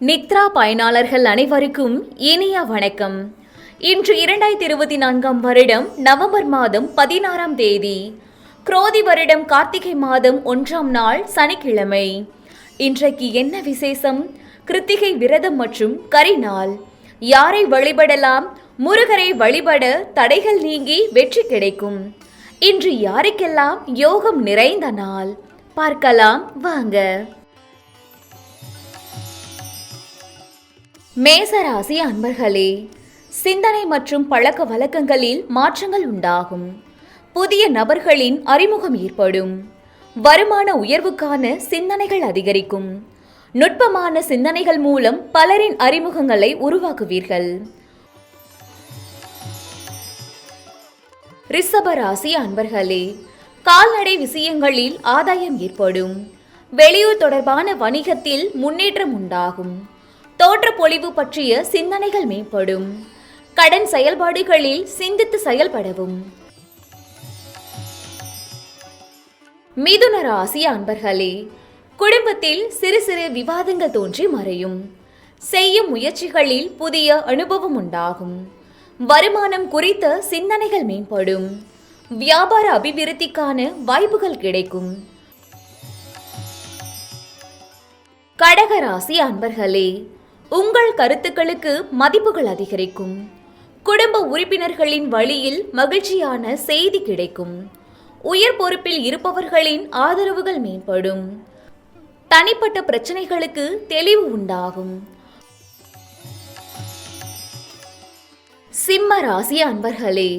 நித்ரா பயனாளர்கள் அனைவருக்கும் இனிய வணக்கம். இன்று 2024 வருடம் நவம்பர் மாதம் 16 தேதி, குரோதி வருடம் கார்த்திகை மாதம் 1 நாள் சனிக்கிழமை. இன்றைக்கு என்ன விசேஷம்? கிருத்திகை விரதம் மற்றும் கரிநாள். யாரை வழிபடலாம்? முருகரை வழிபட தடைகள் நீங்கி வெற்றி கிடைக்கும். இன்று யாருக்கெல்லாம் யோகம் நிறைந்த நாள் பார்க்கலாம் வாங்க. மேசராசி அன்பர்களே, சிந்தனை மற்றும் பழக்க வழக்கங்களில் மாற்றங்கள் உண்டாகும். புதிய நபர்களின் அறிமுகம் ஏற்படும். வருமான உயர்வுக்கான சிந்தனைகள் அதிகரிக்கும். நுட்பமான சிந்தனைகள் மூலம் பலரின் அறிமுகங்களை உருவாக்குவீர்கள். ரிஷபராசி அன்பர்களே, கால்நடை விஷயங்களில் ஆதாயம் ஏற்படும். வெளியூர் தொடர்பான வணிகத்தில் முன்னேற்றம் உண்டாகும். தோற்றப்பொழிவு பற்றிய சிந்தனைகள் மேம்படும். கடன் செயல்பாடுகளில் சிந்தித்து செயல்படவும். மிதுன ராசி அன்பர்களே, குடும்பத்தில் சிறு சிறு விவாதங்கள் தோன்றி மறையும். செய்யும் முயற்சிகளில் புதிய அனுபவம் உண்டாகும். வருமானம் குறித்த சிந்தனைகள் மேம்படும். வியாபார அபிவிருத்திக்கான வாய்ப்புகள் கிடைக்கும். கடகராசி அன்பர்களே, உங்கள் கருத்துக்களுக்கு மதிப்புகள் அதிகரிக்கும். குடும்ப உறுப்பினர்களின் வழியில் மகிழ்ச்சியான செய்தி கிடைக்கும். உயர் பொறுப்பில் இருப்பவர்களின் ஆதரவுகள் மேம்படும். தனிப்பட்ட பிரச்சனைகளுக்கு தெளிவு உண்டாகும். சிம்ம ராசி அன்பர்களே,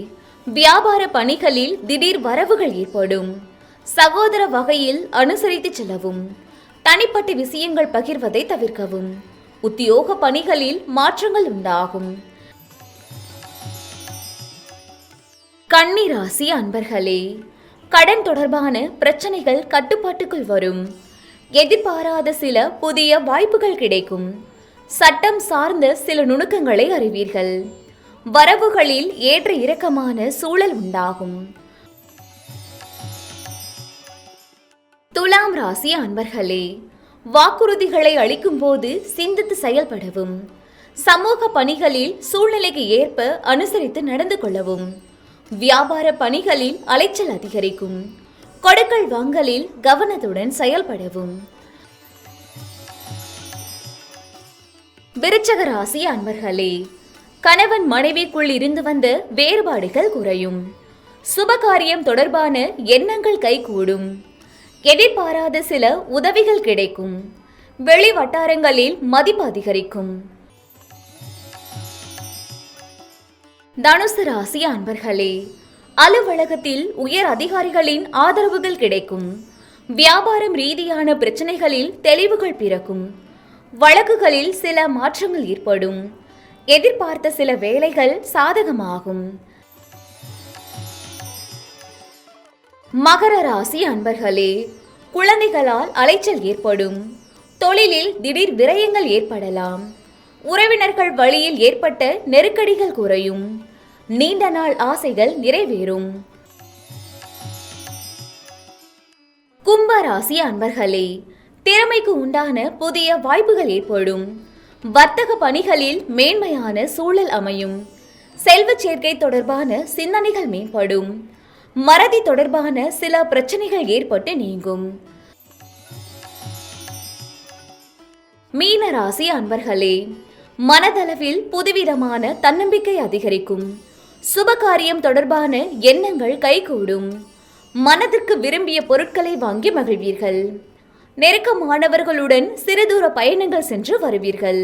வியாபார பணிகளில் திடீர் வரவுகள் ஏற்படும். சகோதர வகையில் அனுசரித்து செல்லவும். தனிப்பட்ட விஷயங்கள் பகிர்வதை தவிர்க்கவும். உத்தியோக பணிகளில் மாற்றங்கள் உண்டாகும். கன்னி ராசி அன்பர்களே, கடன் தொடர்பான பிரச்சனைகள் கட்டுப்பாட்டுக்குள் வரும். எதிர்பாராத சில புதிய வாய்ப்புகள் கிடைக்கும். சட்டம் சார்ந்த சில நுணுக்கங்களை அறிவீர்கள். வரவுகளில் ஏற்ற இறக்கமான சூழல் உண்டாகும். துலாம் ராசி அன்பர்களே, வாக்குறுதிகளை அளிக்கும் போது சிந்தித்து செயல்படவும். சமூக பணிகளில் சூழ்நிலைக்கு ஏற்ப அனுசரித்து நடந்து கொள்ளவும். வியாபார பணிகளில் அலைச்சல் அதிகரிக்கும். கொடுக்கல் வாங்கலில் கவனத்துடன் செயல்படவும். விருச்சக ராசி அன்பர்களே, கணவன் மனைவிக்குள் இருந்து வந்த வேறுபாடுகள் குறையும். சுபகாரியம் தொடர்பான எண்ணங்கள் கைகூடும். எதிர்பாராத சில உதவிகள் கிடைக்கும். வெளி வட்டாரங்களில் மதிப்பு அதிகரிக்கும். தனுசு ராசி அன்பர்களே, அலுவலகத்தில் உயர் அதிகாரிகளின் ஆதரவுகள் கிடைக்கும். வியாபாரம் ரீதியான பிரச்சனைகளில் தெளிவுகள் பிறக்கும். வழக்குகளில் சில மாற்றங்கள் ஏற்படும். எதிர்பார்த்த சில வேலைகள் சாதகமாகும். மகர ராசி அன்பர்களே, குழந்தைகளால் அலைச்சல் ஏற்படும். தொழிலில் திடீர் விரயங்கள் ஏற்படலாம். உறவினர்கள் வழியில் ஏற்பட்ட நெருக்கடிகள் குறையும். நீண்ட நாள் ஆசைகள் நிறைவேறும். கும்ப ராசி அன்பர்களே, திறமைக்கு உண்டான புதிய வாய்ப்புகள் ஏற்படும். வர்த்தக பணிகளில் மேன்மையான சூழல் அமையும். செல்வ சேர்க்கை தொடர்பான சிந்தனைகள் மேம்படும். மறதி தொடர்பான சில பிரச்சனைகள் ஏற்பட்டு நீங்கும். மீன ராசி அன்பர்களே, மனதளவில் புதுவிதமான தன்னம்பிக்கை அதிகரிக்கும். சுபகாரியம் தொடர்பான எண்ணங்கள் கைகூடும். மனதிற்கு விரும்பிய பொருட்களை வாங்கி மகிழ்வீர்கள். நெருக்கமானவர்களுடன் சிறு தூர பயணங்கள் சென்று வருவீர்கள்.